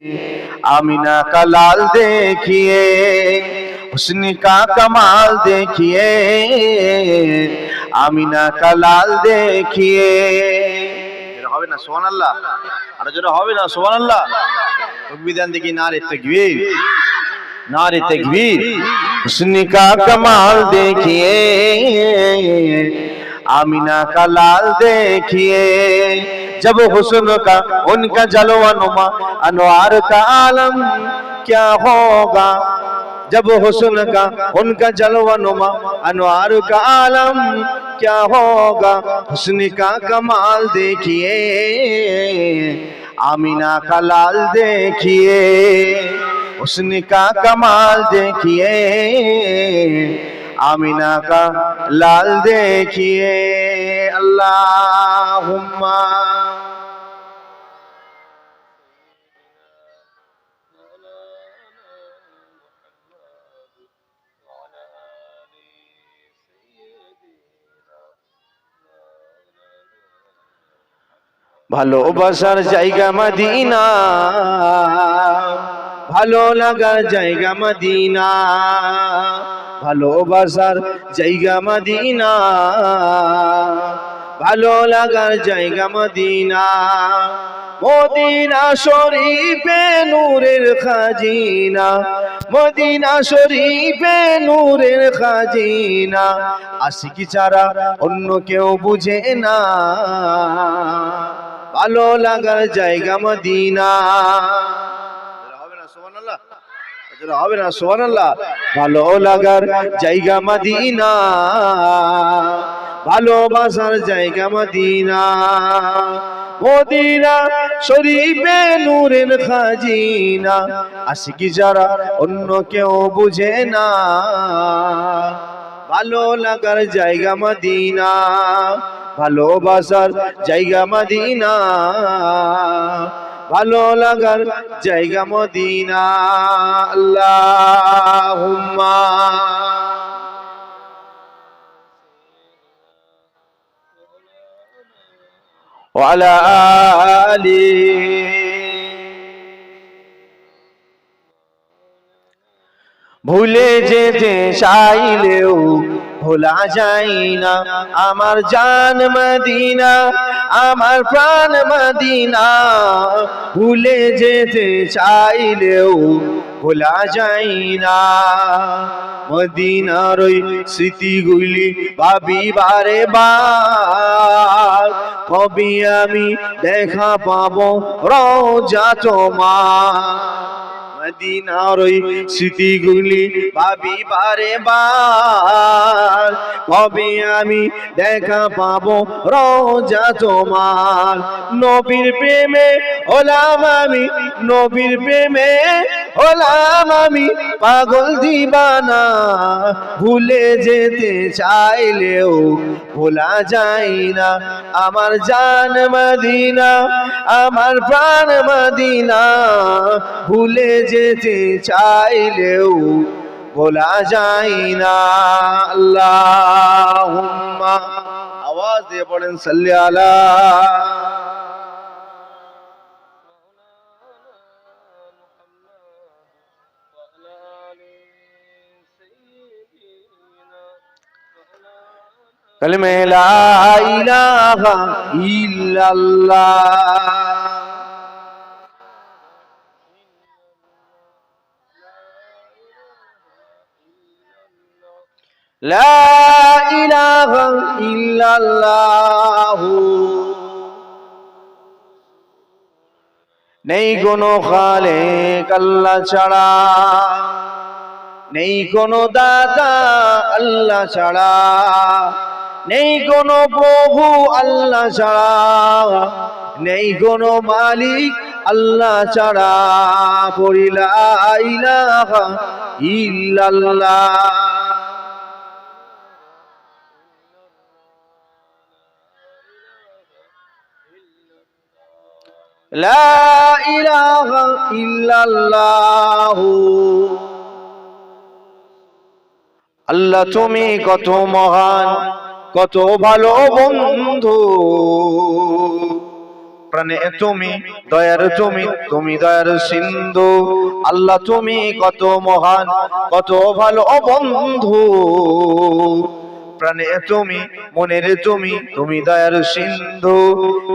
Amina का लाल देखिए, हुस्न का कमाल देखिए, आमीना का लाल देखिए। হবে না সুবহানাল্লাহ, আর জোরে হবে না সুবহানাল্লাহ। তাকবীর দেন দেখি, নারে তাকবীর, नारे तकबीर। हुस्न का कमाल देखिए, आमीना का लाल देखिए, जब हुस्न का उनका जलवा नुमा अनवार का आलम क्या होगा, जब हुस्न का उनका जलवा नुमा अनवार का आलम क्या होगा। हुस्न का कमाल देखिए, आमीना का लाल देखिए, हुस्न का कमाल देखिए, आमीना का लाल देखिए। अल्लाहुम्मा ভালোবাসার জায়গা মদিনা, ভালো লাগার জায়গা মদিনা, ভালোবাসার জায়গা মদিনা, ভালো লাগার জায়গা মদিনা। মদিনা শরীফে নূরের খাজিনা, মদিনা শরীফে নূরের খাজিনা, আশিকি ছাড়া অন্য কেউ বুঝে না, ভালো লাগার জায়গা মদিনা। হবে না সুবহানাল্লাহ। ভালো লাগার জায়গা মদিনা, ভালোবাসার জায়গা মদিনা, মদিনা শরীফে নূরের খাজিনা, আশিকি যারা অন্য কেউ বুঝে না, ভালো লাগার জায়গা মদিনা, ভালোবাসার জায়গা মদিনা, ভালো লাগার জায়গা মদিনা। আল্লাহুম্মা ওয়া আলা আলি ভুলে যেতে চাইলেও ভোলা যায় না আমার জান মদিনা, আমার প্রাণ মদিনা, ভুলে যেতে চাইলেও ভোলা যায় না। মদিনার ওই স্মৃতিগুলি ভাবি বারে বার, কবে আমি দেখা পাবো রওজা তোমার। মদিনার ওই স্মৃতিগুলি ভাবি বারে বার, কবে আমি দেখা পাবো রওজা তোমার। নবীর প্রেমে হলাম আমি, নবীর প্রেমে হলাম আমি পাগল দিবানা, ভুলে যেতে চাইলেও ভোলা যায় না আমার জান মদিনা, আমার প্রাণ মদিনা, ভুলে যেতে চাইলেও ভোলা যায় না। আল্লাহুম্মা, আওয়াজ দিয়ে পড়েন সাল্লি আলা। कलमे ला इलाहा इल्लल्लाह, ला इलाहा इल्लल्लाह, নেই কোনো খালেক আল্লাহ ছাড়া, নেই কোনো দাতা আল্লাহ ছাড়া, নেই কোনো প্রভু আল্লাহ ছাড়া, নেই কোনো মালিক আল্লাহ ছাড়া। পড়ি লা ইলাহা ইল্লাল্লাহ, লা ইলাহা ইল্লাল্লাহ। আল্লাহ তুমি কত মহান, কত ভালো বন্ধু, প্রাণে তুমি দয়ার তুমি, তুমি দয়ার সিন্ধু। আল্লাহ তুমি কত মহান, কত ভালো বন্ধু। প্রাণে তুমি মনের তুমি, তুমি দয়ার সিন্ধু।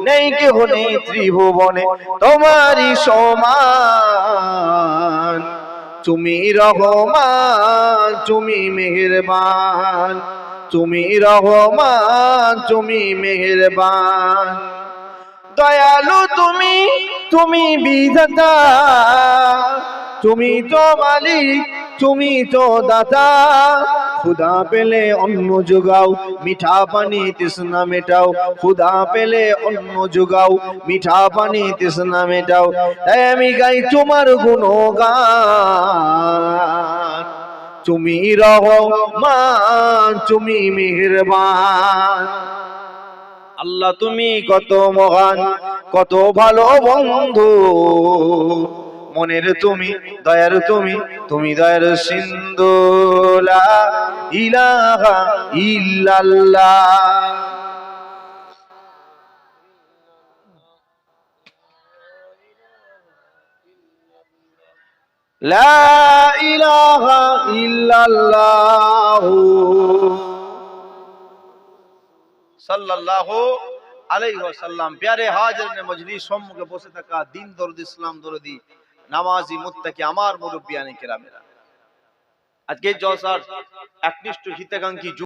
নেই কেহ নেই ত্রিভুবনে তোমারই সমান। তুমি রহমান, তুমি মেহেরবান, তুমি রহমান, তুমি মেহেরবান। দয়ালু তুমি, তুমি বিধাতা, তুমি তো মালিক, তুমি তো দাতা। খুদা পেলে অন্ন যোগাও, মিঠা পানি তৃষ্ণা মেটাও। খুদা পেলে অন্ন যোগাও, মিঠা পানি তৃষ্ণা মেটাও। তাই আমি গাই তোমার গুণগান। তুমি রহমান, তুমি মেহেরবান। আল্লাহ তুমি কত মহান, কত ভালো বন্ধু। মনের তুমি দয়ার তুমি, তুমি দয়ার সিন্ধু। লা ইলাহা ইল্লাল্লাহ। লা ইলাহা ইল্লাল্লাহ সাল্লাল্লাহু আলাইহি ওয়াসাল্লাম। প্যারে হাজিরিন মজলিস, সম্মুখে বসে থাকা দিন দরদি, ইসলাম দরদি, নামাজি মুত্তাকি আমার মুরব্বিয়ানে কেরামেরা, আজকে জলসার একনিষ্ঠ হিতাকাঙ্ক্ষী